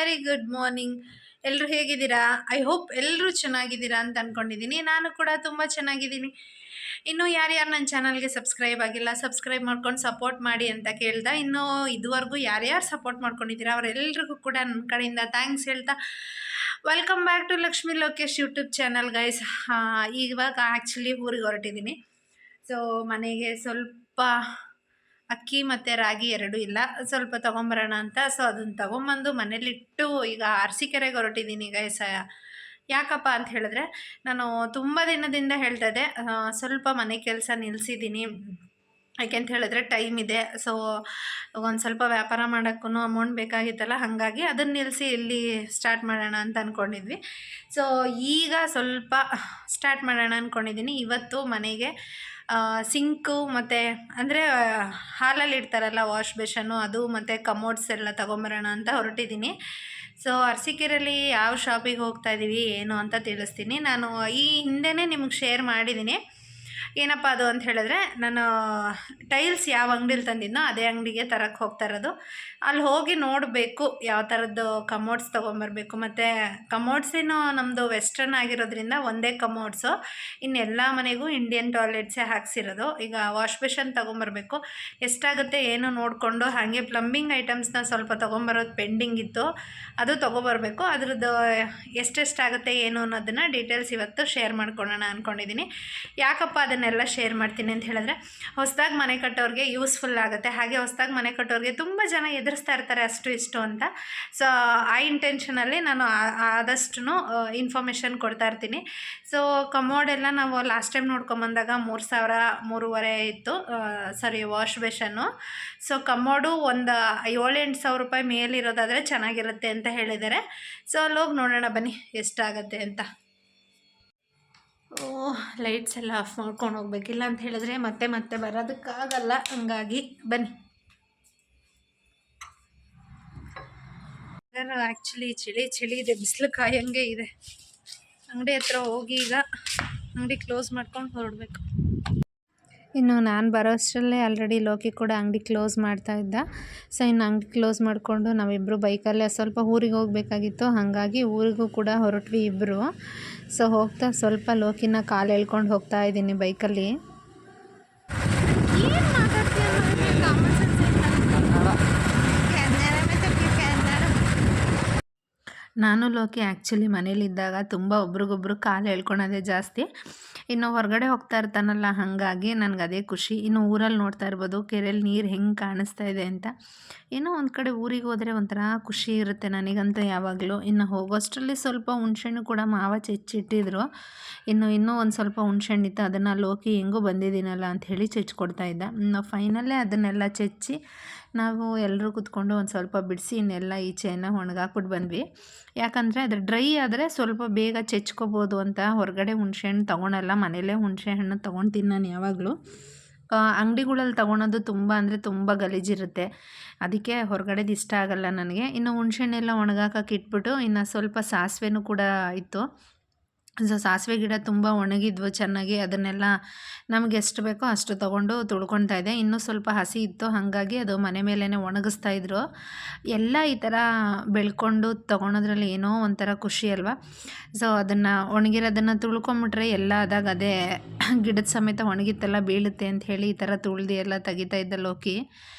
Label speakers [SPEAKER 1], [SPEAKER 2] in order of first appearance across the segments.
[SPEAKER 1] Very good morning. ಎಲ್ಲರೂ ಹೇಗಿದ್ದೀರಾ? I hope ಎಲ್ಲರೂ ಚೆನ್ನಾಗಿದ್ದೀರಾ ಅಂತ ಅಂದ್ಕೊಂಡಿದ್ದೀನಿ. ನಾನು ಕೂಡ ತುಂಬ ಚೆನ್ನಾಗಿದ್ದೀನಿ. ಇನ್ನು ಯಾರ್ಯಾರು ನನ್ನ ಚಾನಲ್ಗೆ ಸಬ್ಸ್ಕ್ರೈಬ್ ಆಗಿಲ್ಲ, ಸಬ್ಸ್ಕ್ರೈಬ್ ಮಾಡ್ಕೊಂಡು ಸಪೋರ್ಟ್ ಮಾಡಿ ಅಂತ ಕೇಳ್ತಾ, ಇನ್ನು ಇದುವರೆಗೂ ಯಾರ್ಯಾರು ಸಪೋರ್ಟ್ ಮಾಡ್ಕೊಂಡಿದ್ದೀರಾ ಅವರೆಲ್ಲರಿಗೂ ಕೂಡ ನನ್ನ ಕಡೆಯಿಂದ ಥ್ಯಾಂಕ್ಸ್ ಹೇಳ್ತಾ, welcome back to Lakshmi Lokesh YouTube channel guys. ಇವಾಗ ಆ್ಯಕ್ಚುಲಿ ಊರಿಗೆ ಹೊರಟಿದ್ದೀನಿ. ಸೊ ಮನೆಗೆ ಸ್ವಲ್ಪ ಅಕ್ಕಿ ಮತ್ತು ರಾಗಿ ಎರಡೂ ಇಲ್ಲ, ಸ್ವಲ್ಪ ತೊಗೊಂಬರೋಣ ಅಂತ. ಸೊ ಅದನ್ನು ತೊಗೊಂಬಂದು ಮನೇಲಿಟ್ಟು ಈಗ ಅರಸೀಕೆರೆಗೆ ಹೊರಟಿದ್ದೀನಿ ಗೈಸ್. ಯಾಕಪ್ಪ ಅಂತ ಹೇಳಿದ್ರೆ, ನಾನು ತುಂಬ ದಿನದಿಂದ ಹೇಳ್ತಾ ಇದ್ದೆ, ಸ್ವಲ್ಪ ಮನೆ ಕೆಲಸ ನಿಲ್ಲಿಸಿದ್ದೀನಿ. ಯಾಕೆಂತ ಹೇಳಿದ್ರೆ ಟೈಮ್ ಇದೆ. ಸೊ ಒಂದು ಸ್ವಲ್ಪ ವ್ಯಾಪಾರ ಮಾಡೋಕ್ಕೂ ಅಮೌಂಟ್ ಬೇಕಾಗಿತ್ತಲ್ಲ, ಹಾಗಾಗಿ ಅದನ್ನು ನಿಲ್ಲಿಸಿ ಇಲ್ಲಿ ಸ್ಟಾರ್ಟ್ ಮಾಡೋಣ ಅಂತ ಅಂದ್ಕೊಂಡಿದ್ವಿ. ಸೊ ಈಗ ಸ್ವಲ್ಪ ಸ್ಟಾರ್ಟ್ ಮಾಡೋಣ ಅಂದ್ಕೊಂಡಿದ್ದೀನಿ. ಇವತ್ತು ಮನೆಗೆ ಸಿಂಕು ಮತ್ತು ಅಂದರೆ ಹಾಲಲ್ಲಿ ಇಡ್ತಾರಲ್ಲ ವಾಶ್ ಬೇಷನ್ನು, ಅದು ಮತ್ತು ಕಮೋಡ್ಸ್ ಎಲ್ಲ ತೊಗೊಂಬರೋಣ ಅಂತ ಹೊರಟಿದ್ದೀನಿ. ಸೊ ಅರಸೀಕೆರೆಯಲ್ಲಿ ಯಾವ ಶಾಪಿಗೆ ಹೋಗ್ತಾ ಇದ್ದೀವಿ ಏನು ಅಂತ ತಿಳಿಸ್ತೀನಿ. ನಾನು ಈ ಹಿಂದೆಯೇ ನಿಮ್ಗೆ ಶೇರ್ ಮಾಡಿದ್ದೀನಿ. ಏನಪ್ಪ ಅದು ಅಂತ ಹೇಳಿದ್ರೆ, ನಾನು ಟೈಲ್ಸ್ ಯಾವ ಅಂಗಡಿಲಿ ತಂದಿದ್ನೋ ಅದೇ ಅಂಗಡಿಗೆ ತರಕ್ಕೆ ಹೋಗ್ತಾ ಇರೋದು. ಅಲ್ಲಿ ಹೋಗಿ ನೋಡಬೇಕು ಯಾವ ಥರದ್ದು ಕಮೋಡ್ಸ್ ತೊಗೊಂಬರ್ಬೇಕು. ಮತ್ತು ಕಮೋಡ್ಸ್ ಏನು ನಮ್ಮದು ವೆಸ್ಟರ್ನ್ ಆಗಿರೋದ್ರಿಂದ ಒಂದೇ ಕಮೋಡ್ಸು, ಇನ್ನೆಲ್ಲ ಮನೆಗೂ ಇಂಡಿಯನ್ ಟಾಯ್ಲೆಟ್ಸೇ ಹಾಕ್ಸಿರೋದು. ಈಗ ವಾಶ್ ಬೇಷನ್ ತೊಗೊಂಬರ್ಬೇಕು. ಎಷ್ಟಾಗುತ್ತೆ ಏನು ನೋಡಿಕೊಂಡು, ಹಾಗೆ ಪ್ಲಂಬಿಂಗ್ ಐಟಮ್ಸ್ನ ಸ್ವಲ್ಪ ತೊಗೊಂಬರೋದು ಪೆಂಡಿಂಗ್ ಇತ್ತು, ಅದು ತೊಗೊಬರ್ಬೇಕು. ಅದ್ರದ್ದು ಎಷ್ಟೆಷ್ಟಾಗುತ್ತೆ ಏನು ಅನ್ನೋದನ್ನು ಡೀಟೇಲ್ಸ್ ಇವತ್ತು ಶೇರ್ ಮಾಡ್ಕೊಳ್ಳೋಣ ಅಂದ್ಕೊಂಡಿದ್ದೀನಿ. ಯಾಕಪ್ಪ ಅದನ್ನೆಲ್ಲ ಶೇರ್ ಮಾಡ್ತೀನಿ ಅಂತ ಹೇಳಿದ್ರೆ, ಹೊಸದಾಗಿ ಮನೆ ಕಟ್ಟೋರಿಗೆ ಯೂಸ್ಫುಲ್ ಆಗುತ್ತೆ. ಹಾಗೆ ಹೊಸದಾಗಿ ಮನೆ ಕಟ್ಟೋರಿಗೆ ತುಂಬ ಜನ ಎದುರಿಸ್ತಾ ಇರ್ತಾರೆ ಅಷ್ಟು ಇಷ್ಟು ಅಂತ. ಸೊ ಆ ಇಂಟೆನ್ಷನಲ್ಲಿ ನಾನು ಆದಷ್ಟು ಇನ್ಫಾರ್ಮೇಷನ್ ಕೊಡ್ತಾ ಇರ್ತೀನಿ. ಸೊ ಕಮೋಡೆಲ್ಲ ನಾವು ಲಾಸ್ಟ್ ಟೈಮ್ ನೋಡ್ಕೊಂಬಂದಾಗ 3,000 3,500 ಇತ್ತು, ಸಾರಿ ವಾಶ್ ಬೇಷನ್ನು. ಸೊ ಕಮೋಡು ಒಂದು 7-8 ಸಾವಿರ ರೂಪಾಯಿ ಮೇಲಿರೋದಾದರೆ ಚೆನ್ನಾಗಿರುತ್ತೆ ಅಂತ ಹೇಳಿದ್ದಾರೆ. ಸೊ ಅಲ್ಲಿ ಹೋಗಿ ನೋಡೋಣ ಬನ್ನಿ ಎಷ್ಟಾಗತ್ತೆ ಅಂತ. ಲೈಟ್ಸ್ ಎಲ್ಲ ಆಫ್ ಮಾಡ್ಕೊಂಡು ಹೋಗ್ಬೇಕಿಲ್ಲ ಅಂತ ಹೇಳಿದ್ರೆ ಮತ್ತೆ ಮತ್ತೆ ಬರೋದಕ್ಕಾಗಲ್ಲ, ಹಂಗಾಗಿ ಬನ್ನಿ. ಆ್ಯಕ್ಚುಲಿ ಚಳಿ ಇದೆ, ಬಿಸಿಲು ಕಾಯಂಗೆ ಇದೆ. ಅಂಗಡಿ ಹತ್ರ ಹೋಗಿ ಈಗ ಅಂಗಡಿ ಕ್ಲೋಸ್ ಮಾಡ್ಕೊಂಡು ಹೊರಡಬೇಕು. ಇನ್ನು ನಾನು ಬರೋ ಅಷ್ಟರಲ್ಲೇ ಆಲ್ರೆಡಿ ಲೋಕಿ ಕೂಡ ಅಂಗಡಿ ಕ್ಲೋಸ್ ಮಾಡ್ತಾ ಇದ್ದ. ಸೊ ಇನ್ನು ಅಂಗಡಿ ಕ್ಲೋಸ್ ಮಾಡಿಕೊಂಡು ನಾವಿಬ್ಬರು ಬೈಕಲ್ಲೇ ಸ್ವಲ್ಪ ಊರಿಗೆ ಹೋಗಬೇಕಾಗಿತ್ತು, ಹಾಗಾಗಿ ಊರಿಗೂ ಕೂಡ ಹೊರಟ್ವಿ ಇಬ್ಬರು. ಸೊ ಹೋಗ್ತಾ ಸ್ವಲ್ಪ ಲೋಕಿನ ಕಾಲು ಎಳ್ಕೊಂಡು ಹೋಗ್ತಾ ಇದ್ದೀನಿ ಬೈಕಲ್ಲಿ. ನಾನು ಲೋಕಿ ಆ್ಯಕ್ಚುಲಿ ಮನೇಲಿದ್ದಾಗ ತುಂಬ ಒಬ್ರಿಗೊಬ್ರು ಕಾಲು ಎಳ್ಕೊಳೋದೇ ಜಾಸ್ತಿ. ಇನ್ನು ಹೊರಗಡೆ ಹೋಗ್ತಾ ಇರ್ತಾನಲ್ಲ, ಹಾಗಾಗಿ ನನಗೆ ಅದೇ ಖುಷಿ. ಇನ್ನು ಊರಲ್ಲಿ ನೋಡ್ತಾ ಇರ್ಬೋದು ಕೆರೆಯಲ್ಲಿ ನೀರು ಹೆಂಗೆ ಕಾಣಿಸ್ತಾ ಇದೆ ಅಂತ. ಏನೋ ಒಂದು ಕಡೆ ಊರಿಗೆ ಹೋದರೆ ಒಂಥರ ಖುಷಿ ಇರುತ್ತೆ ನನಗಂತೂ ಯಾವಾಗಲೂ. ಇನ್ನು ಹೋಗೋಷ್ಟರಲ್ಲಿ ಸ್ವಲ್ಪ ಹುಣ್ಸೆಹಣ್ಣು ಕೂಡ ಮಾವ ಚೆಚ್ಚಿಟ್ಟಿದ್ರು. ಇನ್ನೂ ಒಂದು ಸ್ವಲ್ಪ ಹುಣ್ಸೆಹಣ್ಣಿತ್ತು, ಅದನ್ನು ಲೋಕಿ ಹೆಂಗೂ ಬಂದಿದ್ದೀನಲ್ಲ ಅಂಥೇಳಿ ಚೆಚ್ಕೊಡ್ತಾಯಿದ್ದ. ಫೈನಲ್ಲೇ ಅದನ್ನೆಲ್ಲ ಚೆಚ್ಚಿ ನಾವು ಎಲ್ಲರೂ ಕೂತ್ಕೊಂಡು ಒಂದು ಸ್ವಲ್ಪ ಬಿಡಿಸಿ ಇನ್ನೆಲ್ಲ ಈಚೆಯನ್ನು ಒಣಗಾಕ್ಬಿಟ್ಟು ಬಂದ್ವಿ. ಯಾಕಂದರೆ ಅದು ಡ್ರೈ ಆದರೆ ಸ್ವಲ್ಪ ಬೇಗ ಚೆಚ್ಕೋಬೋದು ಅಂತ ಹೊರಗಡೆ ಹುಣಸೆಹಣ್ಣು ತೊಗೊಳಲ್ಲ, ಮನೇಲೇ ಹುಣಸೆಹಣ್ಣು ತೊಗೊಳ್ತೀನಿ ನಾನು ಯಾವಾಗಲೂ. ಅಂಗಡಿಗಳಲ್ಲಿ ತೊಗೊಳೋದು ತುಂಬ ಅಂದರೆ ತುಂಬ ಗಲೀಜಿರುತ್ತೆ, ಅದಕ್ಕೆ ಹೊರಗಡೆದು ಇಷ್ಟ ಆಗಲ್ಲ ನನಗೆ. ಇನ್ನು ಹುಣಸೆಹಣ್ಣೆಲ್ಲ ಒಣಗಾಕಕ್ಕೆ ಇಟ್ಬಿಟ್ಟು ಇನ್ನು ಸ್ವಲ್ಪ ಸಾಸಿವೆನೂ ಕೂಡ ಇತ್ತು. ಸೊ ಸಾಸಿವೆ ಗಿಡ ತುಂಬ ಒಣಗಿದ್ವು ಚೆನ್ನಾಗಿ, ಅದನ್ನೆಲ್ಲ ನಮಗೆ ಎಷ್ಟು ಬೇಕೋ ಅಷ್ಟು ತೊಗೊಂಡು ತುಳ್ಕೊತಾ ಇದ್ದೆ. ಇನ್ನೂ ಸ್ವಲ್ಪ ಹಸಿ ಇತ್ತು, ಹಾಗಾಗಿ ಅದು ಮನೆ ಮೇಲೇ ಒಣಗಿಸ್ತಾಯಿದ್ರು. ಎಲ್ಲ ಈ ಥರ ಬೆಳ್ಕೊಂಡು ತೊಗೊಳೋದ್ರಲ್ಲಿ ಏನೋ ಒಂಥರ ಖುಷಿ ಅಲ್ವಾ. ಸೊ ಅದನ್ನು ಒಣಗಿರೋದನ್ನು ತುಳ್ಕೊಂಬಿಟ್ರೆ ಎಲ್ಲ ಆದಾಗ ಅದೇ ಗಿಡದ ಸಮೇತ ಒಣಗಿತ್ತಲ್ಲ ಬೀಳುತ್ತೆ ಅಂಥೇಳಿ ಈ ಥರ ತುಳ್ದು ಎಲ್ಲ ತೆಗಿತಾ ಇದ್ದ ಲೋಕಿ.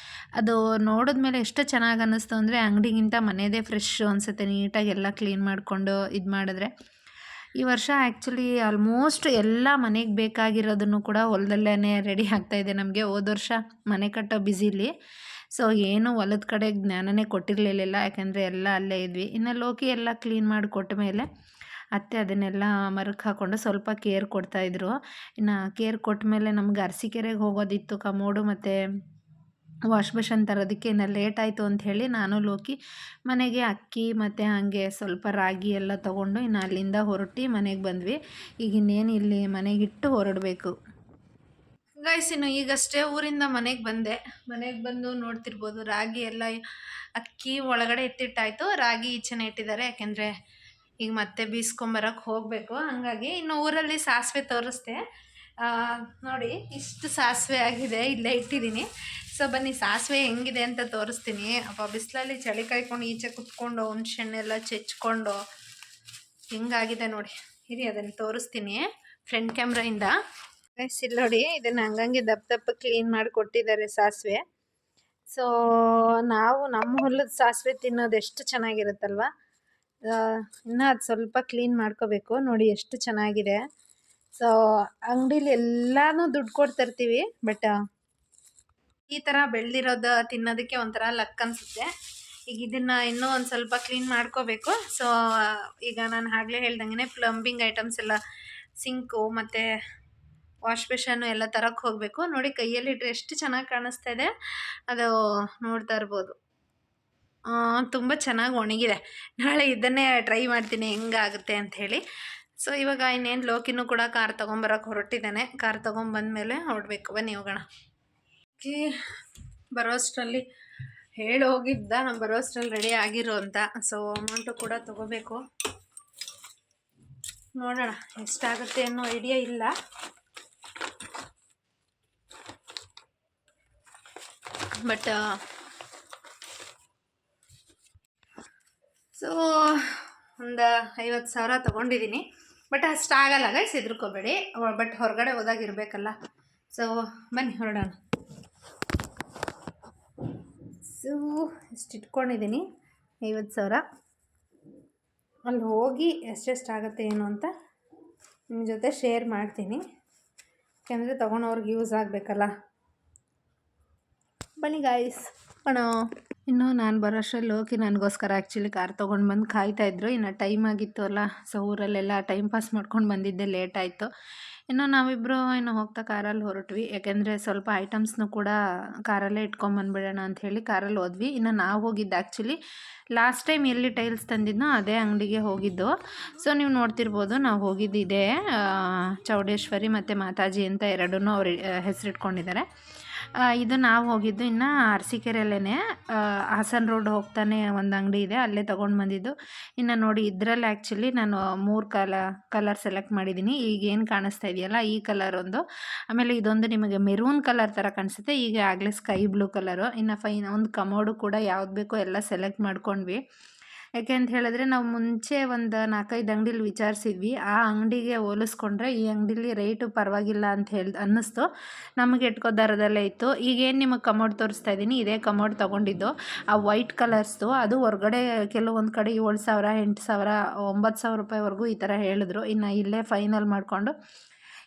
[SPEAKER 1] ಅದು ನೋಡಿದ್ಮೇಲೆ ಎಷ್ಟು ಚೆನ್ನಾಗಿ ಅನ್ನಿಸ್ತು ಅಂದರೆ, ಅಂಗಡಿಗಿಂತ ಮನೆಯದೇ ಫ್ರೆಶ್ ಅನಿಸುತ್ತೆ. ನೀಟಾಗಿ ಎಲ್ಲ ಕ್ಲೀನ್ ಮಾಡಿಕೊಂಡು ಇದು ಮಾಡಿದ್ರೆ. ಈ ವರ್ಷ ಆ್ಯಕ್ಚುಲಿ ಆಲ್ಮೋಸ್ಟ್ ಎಲ್ಲ ಮನೆಗೆ ಬೇಕಾಗಿರೋದನ್ನು ಕೂಡ ಹೊಲದಲ್ಲೇ ರೆಡಿ ಆಗ್ತಾಯಿದೆ ನಮಗೆ. ಹೋದ ವರ್ಷ ಮನೆ ಕಟ್ಟೋ ಬ್ಯುಸಿಲಿ ಸೊ ಏನು ಹೊಲದ ಕಡೆ ಜ್ಞಾನನೇ ಕೊಟ್ಟಿರಲಿಲ್ಲ, ಯಾಕೆಂದರೆ ಎಲ್ಲ ಅಲ್ಲೇ ಇದ್ವಿ. ಇನ್ನು ಲೋಕಿ ಎಲ್ಲ ಕ್ಲೀನ್ ಮಾಡಿ ಕೊಟ್ಟ ಮೇಲೆ ಅತ್ತೆ ಅದನ್ನೆಲ್ಲ ಮರಕ್ಕೆ ಹಾಕ್ಕೊಂಡು ಸ್ವಲ್ಪ ಕೇರ್ ಕೊಡ್ತಾಯಿದ್ರು. ಇನ್ನು ಕೇರ್ ಕೊಟ್ಟ ಮೇಲೆ ನಮ್ಗೆ ಅರಸೀಕೆರೆಗೆ ಹೋಗೋದಿತ್ತು ಕಮೋಡು ಮತ್ತು ವಾಶ್ ಬೇಷನ್ ತರೋದಕ್ಕೆ. ಇನ್ನು ಲೇಟ್ ಆಯಿತು ಅಂಥೇಳಿ ನಾನು ಲೋಕಿ ಮನೆಗೆ ಅಕ್ಕಿ ಮತ್ತು ಹಾಗೆ ಸ್ವಲ್ಪ ರಾಗಿ ಎಲ್ಲ ತೊಗೊಂಡು ಇನ್ನು ಅಲ್ಲಿಂದ ಹೊರಟು ಮನೆಗೆ ಬಂದ್ವಿ. ಈಗ ಇನ್ನೇನು ಇಲ್ಲಿ ಮನೆಗಿಟ್ಟು ಹೊರಡಬೇಕು ಗೈಸ್. ಇನ್ನು ಈಗಷ್ಟೇ ಊರಿಂದ ಮನೆಗೆ ಬಂದು ನೋಡ್ತಿರ್ಬೋದು ರಾಗಿ ಎಲ್ಲ ಅಕ್ಕಿ ಒಳಗಡೆ ಎತ್ತಿಟ್ಟಾಯಿತು, ರಾಗಿ ಈಚೆನೇ ಇಟ್ಟಿದ್ದಾರೆ. ಯಾಕೆಂದರೆ ಈಗ ಮತ್ತೆ ಬೀಸ್ಕೊಂಬರಕ್ಕೆ ಹೋಗಬೇಕು, ಹಾಗಾಗಿ ಇನ್ನು ಊರಲ್ಲಿ ಸಾಸಿವೆ ತೋರಿಸ್ದೆ. ನೋಡಿ ಇಷ್ಟು ಸಾಸಿವೆ ಆಗಿದೆ, ಇಲ್ಲೇ ಇಟ್ಟಿದ್ದೀನಿ. ಸೊ ಬನ್ನಿ ಸಾಸಿವೆ ಹೆಂಗಿದೆ ಅಂತ ತೋರಿಸ್ತೀನಿ. ಅಪ್ಪ ಬಿಸಿಲಲ್ಲಿ ಚಳಿ ಕಾಯ್ಕೊಂಡು ಈಚೆ ಕುತ್ಕೊಂಡು ಹುಣ್ಸೆಣ್ಣೆಲ್ಲ ಚೆಚ್ಕೊಂಡು ಹಿಂಗಾಗಿದೆ ನೋಡಿ. ಇರಿ ಅದನ್ನು ತೋರಿಸ್ತೀನಿ ಫ್ರಂಟ್ ಕ್ಯಾಮ್ರಾಯಿಂದ. ಇಲ್ಲಿ ನೋಡಿ, ಇದನ್ನು ಹಂಗಂಗೆ ದಪ್ಪ ದಪ್ಪ ಕ್ಲೀನ್ ಮಾಡಿ ಕೊಟ್ಟಿದ್ದಾರೆ ಸಾಸಿವೆ. ಸೊ ನಾವು ನಮ್ಮ ಹೊಲದ ಸಾಸಿವೆ ತಿನ್ನೋದು ಎಷ್ಟು ಚೆನ್ನಾಗಿರುತ್ತಲ್ವ. ಇನ್ನೂ ಅದು ಸ್ವಲ್ಪ ಕ್ಲೀನ್ ಮಾಡ್ಕೋಬೇಕು. ನೋಡಿ ಎಷ್ಟು ಚೆನ್ನಾಗಿದೆ. ಸೊ ಅಂಗಡೀಲಿ ಎಲ್ಲನೂ ದುಡ್ಡು ಕೊಟ್ಟು ತರ್ತೀವಿ, ಬಟ್ ಈ ಥರ ಬೆಳೆದಿರೋದು ತಿನ್ನೋದಕ್ಕೆ ಒಂಥರ ಲಕ್ ಅನಿಸುತ್ತೆ. ಈಗ ಇದನ್ನು ಇನ್ನೂ ಒಂದು ಸ್ವಲ್ಪ ಕ್ಲೀನ್ ಮಾಡ್ಕೋಬೇಕು. ಸೊ ಈಗ ನಾನು ಆಗಲೇ ಹೇಳ್ದಂಗೆ ಪ್ಲಂಬಿಂಗ್ ಐಟಮ್ಸ್ ಎಲ್ಲ, ಸಿಂಕು ಮತ್ತು ವಾಶ್ ಬೇಷನ್ನು ಎಲ್ಲ ತರಕ್ಕೆ ಹೋಗಬೇಕು. ನೋಡಿ ಕೈಯಲ್ಲಿಟ್ಟರೆ ಎಷ್ಟು ಚೆನ್ನಾಗಿ ಕಾಣಿಸ್ತಾ ಇದೆ, ಅದು ನೋಡ್ತಾ ಇರ್ಬೋದು. ತುಂಬ ಚೆನ್ನಾಗಿ ಒಣಗಿದೆ. ನಾಳೆ ಇದನ್ನೇ ಟ್ರೈ ಮಾಡ್ತೀನಿ ಹೆಂಗಾಗುತ್ತೆ ಅಂಥೇಳಿ. ಸೊ ಇವಾಗ ಇನ್ನೇನು ಲೋಕಿನೂ ಕೂಡ ಕಾರ್ ತೊಗೊಂಬರೋಕೆ ಹೊರಟಿದ್ದಾನೆ. ಕಾರ್ ತೊಗೊಂಬಂದಮೇಲೆ ಹೊರಡಬೇಕು. ಬನ್ನಿ ಹೋಗೋಣ. ಬರೋಷ್ಟರಲ್ಲಿ ಹೇಳಿ ಹೋಗಿದ್ದ, ನಾನು ಬರೋಷ್ಟರಲ್ಲಿ ರೆಡಿ ಆಗಿರೋ ಅಂತ. ಸೊ ಅಮೌಂಟು ಕೂಡ ತೊಗೋಬೇಕು. ನೋಡೋಣ ಎಷ್ಟಾಗುತ್ತೆ ಅನ್ನೋ ಐಡಿಯಾ ಇಲ್ಲ. ಬಟ್ ಸೊ ಒಂದು 50,000 ತೊಗೊಂಡಿದ್ದೀನಿ. ಬಟ್ ಅಷ್ಟಾಗಲ್ಲ ಗೈಸ್, ಹೆದರ್ಕೋಬೇಡಿ. ಬಟ್ ಹೊರಗಡೆ ಹೋದಾಗ ಇರಬೇಕಲ್ಲ. ಸೊ ಬನ್ನಿ ಹೊರಡೋಣ. ಸೊ ಇಷ್ಟು ಇಟ್ಕೊಂಡಿದ್ದೀನಿ 50,000. ಅಲ್ಲಿ ಹೋಗಿ ಎಷ್ಟೆಷ್ಟಾಗುತ್ತೆ ಏನು ಅಂತ ನಿಮ್ಮ ಜೊತೆ ಶೇರ್ ಮಾಡ್ತೀನಿ. ಯಾಕೆಂದರೆ ತೊಗೊಳೋರ್ಗೆ ಯೂಸ್ ಆಗಬೇಕಲ್ಲ. ಬನ್ನಿ ಗಾಯ್ಸ್ ಹೋಗೋಣ. ಇನ್ನು ನಾನು ಬರೋಷ್ಟರಲ್ಲಿ ಲೋಕಿ ನನಗೋಸ್ಕರ ಆ್ಯಕ್ಚುಲಿ ಕಾರ್ ತೊಗೊಂಡು ಬಂದು ಕಾಯ್ತಾಯಿದ್ರು. ಇನ್ನು ಟೈಮ್ ಆಗಿತ್ತು ಅಲ್ಲ, ಸೊ ಊರಲ್ಲೆಲ್ಲ ಟೈಮ್ ಪಾಸ್ ಮಾಡ್ಕೊಂಡು ಬಂದಿದ್ದೆ, ಲೇಟ್ ಆಯಿತು. ಇನ್ನು ನಾವಿಬ್ಬರು ಇನ್ನು ಹೋಗ್ತಾ ಕಾರಲ್ಲಿ ಹೊರಟ್ವಿ. ಯಾಕೆಂದರೆ ಸ್ವಲ್ಪ ಐಟಮ್ಸ್ನು ಕೂಡ ಕಾರಲ್ಲೇ ಇಟ್ಕೊಂಬಂದ್ಬಿಡೋಣ ಅಂಥೇಳಿ ಕಾರಲ್ಲಿ ಹೋದ್ವಿ. ಇನ್ನು ನಾವು ಹೋಗಿದ್ದು ಆ್ಯಕ್ಚುಲಿ ಲಾಸ್ಟ್ ಟೈಮ್ ಎಲ್ಲಿ ಟೈಲ್ಸ್ ತಂದಿದ್ನೋ ಅದೇ ಅಂಗಡಿಗೆ ಹೋಗಿದ್ದು. ಸೊ ನೀವು ನೋಡ್ತಿರ್ಬೋದು, ನಾವು ಹೋಗಿದ್ದಿದೆ ಚೌಡೇಶ್ವರಿ ಮತ್ತು ಮಾತಾಜಿ ಅಂತ ಎರಡೂ ಅವ್ರು ಹೆಸರಿಟ್ಕೊಂಡಿದ್ದಾರೆ. ಇದು ನಾವು ಹೋಗಿದ್ದು ಇನ್ನು ಅರಸೀಕೆರೆಯಲ್ಲೇ ಹಾಸನ್ ರೋಡ್ ಹೋಗ್ತಾನೆ ಒಂದು ಅಂಗಡಿ ಇದೆ, ಅಲ್ಲೇ ತೊಗೊಂಡು ಬಂದಿದ್ದು. ಇನ್ನು ನೋಡಿ ಇದರಲ್ಲಿ ಆ್ಯಕ್ಚುಲಿ ನಾನು 3 ಕಲರ್ ಸೆಲೆಕ್ಟ್ ಮಾಡಿದ್ದೀನಿ. ಈಗೇನು ಕಾಣಿಸ್ತಾ ಇದೆಯಲ್ಲ ಈ ಕಲರ್ ಒಂದು, ಆಮೇಲೆ ಇದೊಂದು ನಿಮಗೆ ಮೆರೂನ್ ಕಲರ್ ಥರ ಕಾಣಿಸುತ್ತೆ, ಈಗ ಆಗಲೇ ಸ್ಕೈ ಬ್ಲೂ ಕಲರು. ಇನ್ನು ಒಂದು ಕಮೋಡು ಕೂಡ ಯಾವ್ದು ಬೇಕೋ ಎಲ್ಲ ಸೆಲೆಕ್ಟ್ ಮಾಡ್ಕೊಂಡ್ವಿ. ಯಾಕೆ ಅಂತ ಹೇಳಿದ್ರೆ ನಾವು ಮುಂಚೆ ಒಂದು 4-5 ಅಂಗಡಿಲಿ ವಿಚಾರಿಸಿದ್ವಿ. ಆ ಅಂಗಡಿಗೆ ಹೋಲಿಸ್ಕೊಂಡ್ರೆ ಈ ಅಂಗಡಿಲಿ ರೇಟು ಪರವಾಗಿಲ್ಲ ಅಂತ ಅನ್ನಿಸ್ತು. ನಮಗೆ ಎಟ್ಕೋ ದರದಲ್ಲೇ ಇತ್ತು. ಈಗೇನು ನಿಮಗೆ ಕಮೋಡ್ ತೋರಿಸ್ತಾ ಇದ್ದೀನಿ, ಇದೇ ಕಮೋಡ್ ತೊಗೊಂಡಿದ್ದು. ಆ ವೈಟ್ ಕಲರ್ಸ್ದು ಅದು ಹೊರಗಡೆ ಕೆಲವೊಂದು ಕಡೆ 7,000, 8,000, 9,000 ರೂಪಾಯಿವರೆಗೂ ಈ ಥರ ಹೇಳಿದ್ರು. ಇನ್ನು ಇಲ್ಲೇ ಫೈನಲ್ ಮಾಡಿಕೊಂಡು,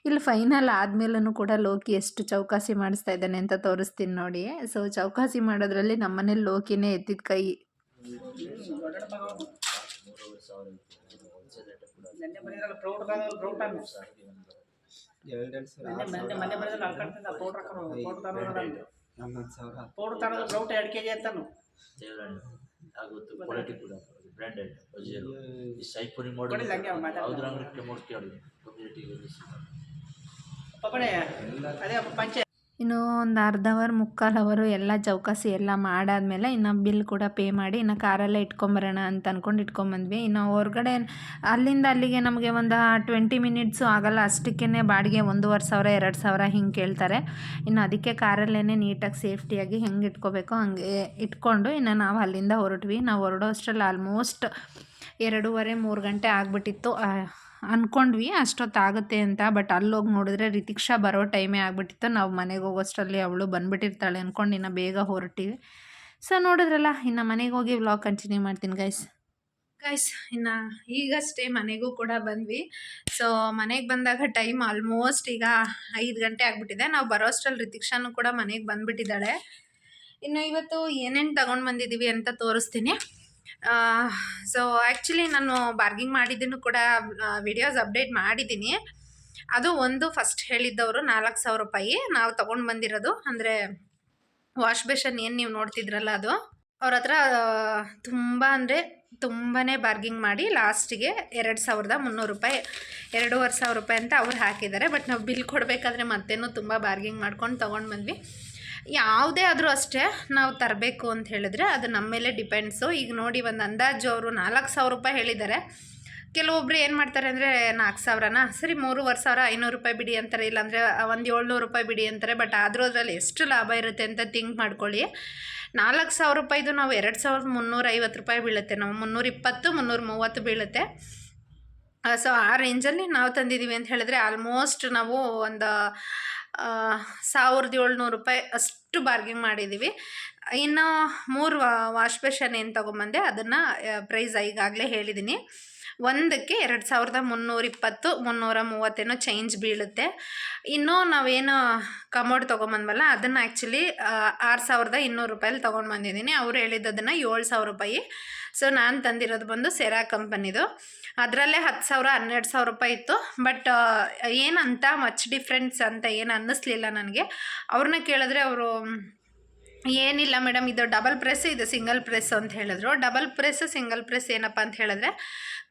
[SPEAKER 1] ಇಲ್ಲಿ ಫೈನಲ್ ಆದಮೇಲೂ ಕೂಡ ಲೋಕಿ ಎಷ್ಟು ಚೌಕಾಸಿ ಮಾಡಿಸ್ತಾ ಇದ್ದಾನೆ ಅಂತ ತೋರಿಸ್ತೀನಿ ನೋಡಿ. ಸೊ ಚೌಕಾಸಿ ಮಾಡೋದ್ರಲ್ಲಿ ನಮ್ಮನೇಲಿ ಲೋಕಿನೇ ಎತ್ತಿದ ಕೈ. ಇನ್ನು ಒಂದು ಅರ್ಧ ಅವರ್ 3/4 ಅವರು ಎಲ್ಲ ಚೌಕಾಸಿ ಎಲ್ಲ ಮಾಡಾದಮೇಲೆ ಇನ್ನು ಬಿಲ್ ಕೂಡ ಪೇ ಮಾಡಿ ಇನ್ನು ಕಾರಲ್ಲೇ ಇಟ್ಕೊಂಬರೋಣ ಅಂತ ಅಂದ್ಕೊಂಡು ಇಟ್ಕೊಂಬಂದ್ವಿ. ಇನ್ನು ಹೊರಗಡೆ ಅಲ್ಲಿಂದ ಅಲ್ಲಿಗೆ ನಮಗೆ ಒಂದು 20 ಮಿನಿಟ್ಸು ಆಗೋಲ್ಲ. ಅಷ್ಟಕ್ಕೇ ಬಾಡಿಗೆ 1,500, 2,000 ಹಿಂಗೆ ಕೇಳ್ತಾರೆ. ಇನ್ನು ಅದಕ್ಕೆ ಕಾರಲ್ಲೇ ನೀಟಾಗಿ ಸೇಫ್ಟಿಯಾಗಿ ಹೆಂಗೆ ಇಟ್ಕೋಬೇಕೋ ಹಂಗೆ ಇಟ್ಕೊಂಡು ಇನ್ನು ನಾವು ಅಲ್ಲಿಂದ ಹೊರಟ್ವಿ. ನಾವು ಹೊರಡೋ ಅಷ್ಟರಲ್ಲಿ ಆಲ್ಮೋಸ್ಟ್ 2:30-3 ಗಂಟೆ ಆಗಿಬಿಟ್ಟಿತ್ತು. ಅಂದ್ಕೊಂಡ್ವಿ ಅಷ್ಟೊತ್ತಾಗುತ್ತೆ ಅಂತ, ಬಟ್ ಅಲ್ಲೋಗಿ ನೋಡಿದ್ರೆ ರಿತಿಕ್ಷಾ ಬರೋ ಟೈಮೇ ಆಗಿಬಿಟ್ಟಿತ್ತು. ನಾವು ಮನೆಗೆ ಹೋಗೋಷ್ಟರಲ್ಲಿ ಅವಳು ಬಂದುಬಿಟ್ಟಿರ್ತಾಳೆ ಅಂದ್ಕೊಂಡು ಇನ್ನು ಬೇಗ ಹೊರಟಿವಿ. ಸೊ ನೋಡಿದ್ರಲ್ಲ, ಇನ್ನು ಮನೆಗೆ ಹೋಗಿ ವ್ಲಾಗ್ ಕಂಟಿನ್ಯೂ ಮಾಡ್ತೀನಿ ಗೈಸ್. ಇನ್ನು ಈಗಷ್ಟೇ ಮನೆಗೂ ಕೂಡ ಬಂದ್ವಿ. ಸೊ ಮನೆಗೆ ಬಂದಾಗ ಟೈಮ್ ಆಲ್ಮೋಸ್ಟ್ ಈಗ 5 ಗಂಟೆ ಆಗಿಬಿಟ್ಟಿದೆ. ನಾವು ಬರೋ ಅಷ್ಟರಲ್ಲಿ ರಿತಿಕ್ಷಾನು ಕೂಡ ಮನೆಗೆ ಬಂದುಬಿಟ್ಟಿದ್ದಾಳೆ. ಇನ್ನು ಇವತ್ತು ಏನೇನು ತಗೊಂಡು ಬಂದಿದ್ದೀವಿ ಅಂತ ತೋರಿಸ್ತೀನಿ. ಸೊ ಆ್ಯಕ್ಚುಲಿ ನಾನು ಬಾರ್ಗಿಂಗ್ ಮಾಡಿದ್ದನ್ನು ಕೂಡ ವಿಡಿಯೋಸ್ ಅಪ್ಡೇಟ್ ಮಾಡಿದ್ದೀನಿ. ಅದು ಒಂದು ಫಸ್ಟ್ ಹೇಳಿದ್ದವರು 4,000 ರೂಪಾಯಿ ನಾವು ತೊಗೊಂಡು ಬಂದಿರೋದು. ಅಂದರೆ ವಾಶ್ ಬೇಷನ್ ಏನು ನೀವು ನೋಡ್ತಿದ್ರಲ್ಲ, ಅದು ಅವ್ರ ಹತ್ರ ತುಂಬ ಅಂದರೆ ತುಂಬಾ ಬಾರ್ಗಿಂಗ್ ಮಾಡಿ ಲಾಸ್ಟಿಗೆ 2,300 ರೂಪಾಯಿ, 2,500 ರೂಪಾಯಿ ಅಂತ ಅವ್ರು ಹಾಕಿದ್ದಾರೆ. ಬಟ್ ನಾವು ಬಿಲ್ ಕೊಡಬೇಕಾದ್ರೆ ಮತ್ತೇನೋ ತುಂಬ ಬಾರ್ಗಿಂಗ್ ಮಾಡ್ಕೊಂಡು ತೊಗೊಂಡು ಬಂದ್ವಿ. ಯಾವುದೇ ಆದರೂ ಅಷ್ಟೇ ನಾವು ತರಬೇಕು ಅಂತ ಹೇಳಿದ್ರೆ ಅದು ನಮ್ಮ ಮೇಲೆ ಡಿಪೆಂಡ್ಸು. ಈಗ ನೋಡಿ, ಒಂದು ಅಂದಾಜು ಅವರು 4,000 ರೂಪಾಯಿ ಹೇಳಿದ್ದಾರೆ. ಕೆಲವೊಬ್ರು ಏನು ಮಾಡ್ತಾರೆ ಅಂದರೆ 4,000ನಾ ಸರಿ 3,500 500 ರೂಪಾಯಿ ಬಿಡಿ ಅಂತಾರೆ, ಇಲ್ಲಾಂದರೆ ಒಂದು 700 ರೂಪಾಯಿ ಬಿಡಿ ಅಂತಾರೆ. ಬಟ್ ಆದರೂ ಅದರಲ್ಲಿ ಎಷ್ಟು ಲಾಭ ಇರುತ್ತೆ ಅಂತ ಥಿಂಕ್ ಮಾಡ್ಕೊಳ್ಳಿ. 4,000 ರೂಪಾಯಿದು ನಾವು 2,350 ರೂಪಾಯಿ ಬೀಳುತ್ತೆ, ನಾವು 320 330 ಬೀಳುತ್ತೆ. ಸೊ ಆ ರೇಂಜಲ್ಲಿ ನಾವು ತಂದಿದ್ದೀವಿ ಅಂತ ಹೇಳಿದ್ರೆ ಆಲ್ಮೋಸ್ಟ್ ನಾವು ಒಂದು 1,700 ರೂಪಾಯಿ ಅಷ್ಟು ಬಾರ್ಗಿಂಗ್ ಮಾಡಿದ್ದೀವಿ. ಇನ್ನು 3 ವಾಶ್ ಬೇಷನ್ ಏನು ತೊಗೊಂಬಂದೆ ಅದನ್ನು ಪ್ರೈಸ್ ಈಗಾಗಲೇ ಹೇಳಿದ್ದೀನಿ. ಒಂದಕ್ಕೆ 2,320 330 ಚೇಂಜ್ ಬೀಳುತ್ತೆ. ಇನ್ನೂ ನಾವೇನು ಕಮೋಡ್ ತೊಗೊಂಬಂದ್ವಲ್ಲ ಅದನ್ನು ಆ್ಯಕ್ಚುಲಿ 6,200 ರೂಪಾಯಲ್ಲಿ ತೊಗೊಂಡು ಬಂದಿದ್ದೀನಿ. ಅವ್ರು ಹೇಳಿದ್ದದನ್ನು 7,000 ರೂಪಾಯಿ. ಸೊ ನಾನು ತಂದಿರೋದು ಬಂದು ಸೆರಾ ಕಂಪನಿದು. ಅದರಲ್ಲೇ 10,000 12,000 ರೂಪಾಯಿ ಇತ್ತು. ಬಟ್ ಏನಂತ ಮಚ್ ಡಿಫ್ರೆನ್ಸ್ ಅಂತ ಏನು ಅನ್ನಿಸ್ಲಿಲ್ಲ ನನಗೆ. ಅವ್ರನ್ನ ಕೇಳಿದ್ರೆ ಅವರು ಏನಿಲ್ಲ ಮೇಡಮ್, ಇದು ಡಬಲ್ ಪ್ರೆಸ್, ಇದು ಸಿಂಗಲ್ ಪ್ರೆಸ್ ಅಂತ ಹೇಳಿದ್ರು. ಡಬಲ್ ಪ್ರೆಸ್ ಸಿಂಗಲ್ ಪ್ರೆಸ್ ಏನಪ್ಪ ಅಂತ ಹೇಳಿದ್ರೆ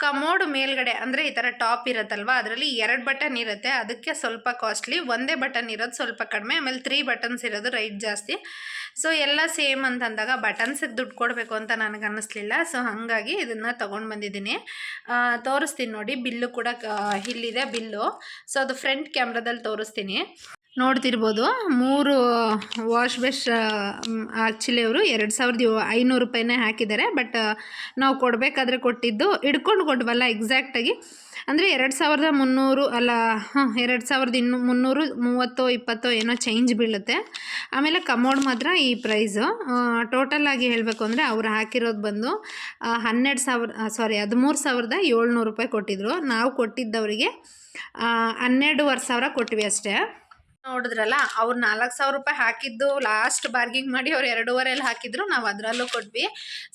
[SPEAKER 1] ಕಮೋಡ್ ಮೇಲ್ಗಡೆ ಅಂದರೆ ಈ ಥರ ಟಾಪ್ ಇರುತ್ತಲ್ವ, ಅದರಲ್ಲಿ 2 ಬಟನ್ ಇರುತ್ತೆ, ಅದಕ್ಕೆ ಸ್ವಲ್ಪ ಕಾಸ್ಟ್ಲಿ. ಒಂದೇ ಬಟನ್ ಇರೋದು ಸ್ವಲ್ಪ ಕಡಿಮೆ, ಆಮೇಲೆ 3 ಬಟನ್ಸ್ ಇರೋದು ರೈಟ್ ಜಾಸ್ತಿ. ಸೊ ಎಲ್ಲ ಸೇಮ್ ಅಂತಂದಾಗ ಬಟನ್ಸಿಗೆ ದುಡ್ಡು ಕೊಡಬೇಕು ಅಂತ ನನಗೆ ಅನ್ನಿಸ್ಲಿಲ್ಲ. ಸೊ ಹಾಗಾಗಿ ಇದನ್ನು ತೊಗೊಂಡು ಬಂದಿದ್ದೀನಿ. ತೋರಿಸ್ತೀನಿ ನೋಡಿ, ಬಿಲ್ಲು ಕೂಡ ಇಲ್ಲಿದೆ ಬಿಲ್ಲು. ಸೊ ಅದು ಫ್ರಂಟ್ ಕ್ಯಾಮ್ರಾದಲ್ಲಿ ತೋರಿಸ್ತೀನಿ. ನೋಡ್ತಿರ್ಬೋದು 3 ವಾಶ್ ಬೇಷ್ ಆ್ಯಕ್ಚುಲಿ ಅವರು 2,500 ರೂಪಾಯಿನೇ ಹಾಕಿದ್ದಾರೆ. ಬಟ್ ನಾವು ಕೊಡಬೇಕಾದ್ರೆ ಕೊಟ್ಟಿದ್ದು ಹಿಡ್ಕೊಂಡು ಕೊಟ್ವಲ್ಲ ಎಕ್ಸಾಕ್ಟಾಗಿ, ಅಂದರೆ 2,300 ಅಲ್ಲ 2,330 20 ಏನೋ ಚೇಂಜ್ ಬೀಳುತ್ತೆ. ಆಮೇಲೆ ಕಮೋಡ್ ಮಾತ್ರ ಈ ಪ್ರೈಸು. ಟೋಟಲಾಗಿ ಹೇಳಬೇಕು ಅಂದರೆ ಅವ್ರು ಹಾಕಿರೋದು ಬಂದು 13,700 ರೂಪಾಯಿ ಕೊಟ್ಟಿದ್ರು. ನಾವು ಕೊಟ್ಟಿದ್ದವರಿಗೆ 12,500 ಕೊಟ್ವಿ ಅಷ್ಟೇ. ನೋಡಿದ್ರಲ್ಲ, ಅವ್ರು 4,000 ರೂಪಾಯಿ ಹಾಕಿದ್ದು ಲಾಸ್ಟ್ ಬಾರ್ಗಿಂಗ್ ಮಾಡಿ ಅವ್ರು 2,500 ಹಾಕಿದ್ರು, ನಾವು ಅದರಲ್ಲೂ ಕೊಟ್ವಿ.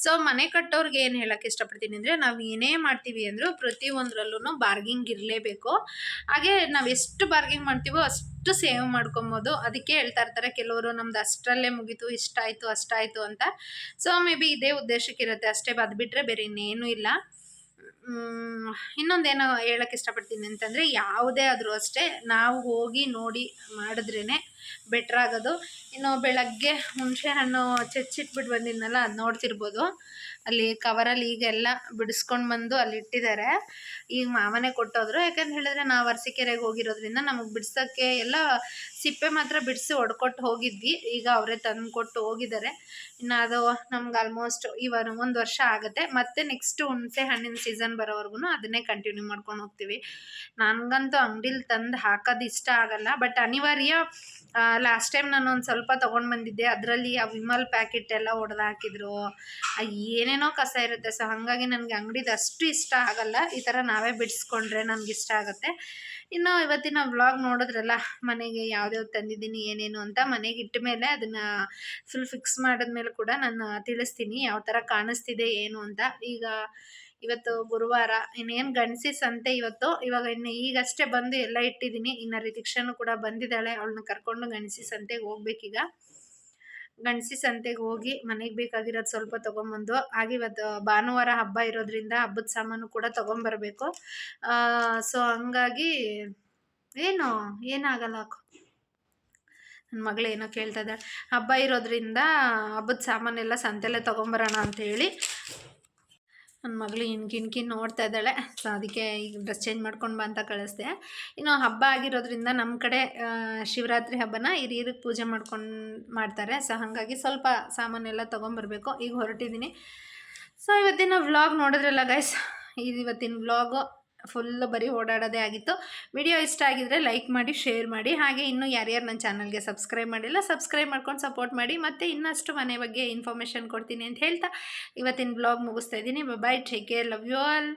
[SPEAKER 1] ಸೊ ಮನೆ ಕಟ್ಟೋರ್ಗೆ ಏನು ಹೇಳೋಕ್ಕೆ ಇಷ್ಟಪಡ್ತೀನಿ ಅಂದರೆ, ನಾವು ಏನೇ ಮಾಡ್ತೀವಿ ಅಂದರೂ ಪ್ರತಿಯೊಂದರಲ್ಲೂ ಬಾರ್ಗಿಂಗ್ ಇರಲೇಬೇಕು. ಹಾಗೆ ನಾವು ಎಷ್ಟು ಬಾರ್ಗಿಂಗ್ ಮಾಡ್ತೀವೋ ಅಷ್ಟು ಸೇವ್ ಮಾಡ್ಕೊಬೋದು. ಅದಕ್ಕೆ ಹೇಳ್ತಾ ಇರ್ತಾರೆ ಕೆಲವರು, ನಮ್ದು ಅಷ್ಟರಲ್ಲೇ ಮುಗೀತು, ಇಷ್ಟಾಯಿತು ಅಷ್ಟಾಯಿತು ಅಂತ. ಸೊ ಮೇ ಬಿ ಇದೇ ಉದ್ದೇಶಕ್ಕಿರುತ್ತೆ ಅಷ್ಟೇ, ಅದು ಬಿಟ್ಟರೆ ಬೇರೆ ಇನ್ನೇನೂ ಇಲ್ಲ. ಇನ್ನೊಂದೇನು ಹೇಳೋಕ್ಕೆ ಇಷ್ಟಪಡ್ತೀನಿ ಅಂತಂದರೆ, ಯಾವುದೇ ಆದರೂ ಅಷ್ಟೇ ನಾವು ಹೋಗಿ ನೋಡಿ ಮಾಡಿದ್ರೇ ಬೆಟ್ರಾಗೋದು. ಇನ್ನು ಬೆಳಗ್ಗೆ ಹುಣಸೆ ಹಣ್ಣು ಚೆಚ್ಚಿಟ್ಬಿಟ್ಟು ಬಂದಿದ್ನಲ್ಲ, ಅದು ನೋಡ್ತಿರ್ಬೋದು ಅಲ್ಲಿ ಕವರಲ್ಲಿ ಈಗೆಲ್ಲ ಬಿಡಿಸ್ಕೊಂಡು ಬಂದು ಅಲ್ಲಿ ಇಟ್ಟಿದ್ದಾರೆ. ಈಗ ಮಾವನೇ ಕೊಟ್ಟೋದ್ರು. ಯಾಕಂತ ಹೇಳಿದ್ರೆ ನಾವು ಅರಸೀಕೆರೆಗೆ ಹೋಗಿರೋದ್ರಿಂದ ನಮಗೆ ಬಿಡ್ಸೋಕ್ಕೆ ಎಲ್ಲ ಸಿಪ್ಪೆ ಮಾತ್ರ ಬಿಡಿಸಿ ಹೊಡ್ಕೊಟ್ಟು ಹೋಗಿದ್ವಿ. ಈಗ ಅವರೇ ತಂದು ಕೊಟ್ಟು ಹೋಗಿದ್ದಾರೆ. ಇನ್ನು ಅದು ನಮ್ಗೆ ಆಲ್ಮೋಸ್ಟ್ ಇವಾಗ 1 ವರ್ಷ ಆಗುತ್ತೆ. ಮತ್ತೆ ನೆಕ್ಸ್ಟ್ ಹುಣಸೆ ಹಣ್ಣಿನ ಸೀಸನ್ ಬರೋವರೆಗೂ ಅದನ್ನೇ ಕಂಟಿನ್ಯೂ ಮಾಡ್ಕೊಂಡು ಹೋಗ್ತೀವಿ. ನನಗಂತೂ ಅಂಗಡಿಲಿ ತಂದು ಹಾಕೋದು ಇಷ್ಟ ಆಗಲ್ಲ, ಬಟ್ ಅನಿವಾರ್ಯ. ಲಾಸ್ಟ್ ಟೈಮ್ ನಾನು ಒಂದು ಸ್ವಲ್ಪ ತೊಗೊಂಡು ಬಂದಿದ್ದೆ, ಅದರಲ್ಲಿ ಆ ವಿಮಲ್ ಪ್ಯಾಕೆಟ್ ಎಲ್ಲ ಒಡೆದು ಹಾಕಿದ್ರು, ಏನೇನೋ ಕಸ ಇರುತ್ತೆ. ಸೊ ಹಾಗಾಗಿ ನನಗೆ ಅಂಗಡಿದು ಅಷ್ಟು ಇಷ್ಟ ಆಗಲ್ಲ. ಈ ಥರ ನಾವೇ ಬಿಡಿಸ್ಕೊಂಡ್ರೆ ನನಗಿಷ್ಟ ಆಗುತ್ತೆ. ಇನ್ನು ಇವತ್ತಿನ ವ್ಲಾಗ್ ನೋಡಿದ್ರಲ್ಲ, ಮನೆಗೆ ಯಾವ್ದ್ಯಾವ್ದು ತಂದಿದ್ದೀನಿ ಏನೇನು ಅಂತ. ಮನೆಗೆ ಇಟ್ಟ ಮೇಲೆ ಅದನ್ನು ಫುಲ್ ಫಿಕ್ಸ್ ಮಾಡಿದ್ಮೇಲೆ ಕೂಡ ನಾನು ತಿಳಿಸ್ತೀನಿ ಯಾವ ಥರ ಕಾಣಿಸ್ತಿದೆ ಏನು ಅಂತ. ಇವತ್ತು ಗುರುವಾರ, ಇನ್ನೇನು ಗಣಸಿ ಸಂತೆ ಇವತ್ತು. ಇನ್ನು ಈಗಷ್ಟೇ ಬಂದು ಎಲ್ಲ ಇಟ್ಟಿದ್ದೀನಿ. ಇನ್ನು ರಿತಿಕ್ಷನು ಕೂಡ ಬಂದಿದ್ದಾಳೆ, ಅವಳನ್ನ ಕರ್ಕೊಂಡು ಗಣಸಿ ಸಂತೆಗೆ ಹೋಗ್ಬೇಕೀಗ. ಗಣಸಿ ಸಂತೆಗೆ ಹೋಗಿ ಮನೆಗೆ ಬೇಕಾಗಿರೋದು ಸ್ವಲ್ಪ ತೊಗೊಂಬಂದು, ಹಾಗೆ ಇವತ್ತು ಭಾನುವಾರ ಹಬ್ಬ ಇರೋದ್ರಿಂದ ಹಬ್ಬದ ಸಾಮಾನು ಕೂಡ ತೊಗೊಂಬರ್ಬೇಕು. ಸೊ ಹಂಗಾಗಿ ಏನಾಗಲ್ಲ. ನನ್ನ ಮಗಳು ಏನೋ ಕೇಳ್ತಾ ಇದ್ದಾಳೆ. ಹಬ್ಬ ಇರೋದ್ರಿಂದ ಹಬ್ಬದ ಸಾಮಾನೆಲ್ಲ ಸಂತೆಯಲ್ಲೇ ತೊಗೊಂಬರೋಣ ಅಂಥೇಳಿ ನನ್ನ ಮಗಳು ಇನ್ಕಿ ನೋಡ್ತಾ ಇದ್ದಾಳೆ. ಸೊ ಅದಕ್ಕೆ ಈಗ ಡ್ರೆಸ್ ಚೇಂಜ್ ಮಾಡ್ಕೊಂಡು ಬಾ ಅಂತ ಕಳಿಸ್ದೆ. ಇನ್ನು ಹಬ್ಬ ಆಗಿರೋದ್ರಿಂದ ನಮ್ಮ ಕಡೆ ಶಿವರಾತ್ರಿ ಹಬ್ಬನ ಹಿರಿಯರಿಗೆ ಪೂಜೆ ಮಾಡ್ತಾರೆ. ಸೊ ಹಾಗಾಗಿ ಸ್ವಲ್ಪ ಸಾಮಾನೆಲ್ಲ ತೊಗೊಂಬರ್ಬೇಕು. ಈಗ ಹೊರಟಿದ್ದೀನಿ. ಸೊ ಇವತ್ತಿನ ವ್ಲಾಗ್ ನೋಡಿದ್ರಲ್ಲ ಗೈಸ್, ಇವತ್ತಿನ ವ್ಲಾಗು ಫುಲ್ಲು ಬರೀ ಓಡಾಡೋದೇ ಆಗಿತ್ತು. ವಿಡಿಯೋ ಇಷ್ಟ ಆಗಿದ್ರೆ ಲೈಕ್ ಮಾಡಿ, ಶೇರ್ ಮಾಡಿ. ಹಾಗೆ ಇನ್ನೂ ಯಾರ್ಯಾರು ನನ್ನ ಚಾನಲ್ಗೆ ಸಬ್ಸ್ಕ್ರೈಬ್ ಮಾಡಿಲ್ಲ, ಸಬ್ಸ್ಕ್ರೈಬ್ ಮಾಡ್ಕೊಂಡು ಸಪೋರ್ಟ್ ಮಾಡಿ. ಮತ್ತು ಇನ್ನಷ್ಟು ಮನೆ ಬಗ್ಗೆ ಇನ್ಫಾರ್ಮೇಷನ್ ಕೊಡ್ತೀನಿ ಅಂತ ಹೇಳ್ತಾ ಇವತ್ತಿನ ಬ್ಲಾಗ್ ಮುಗಿಸ್ತಾ ಇದ್ದೀನಿ. Bye, take care, love you all.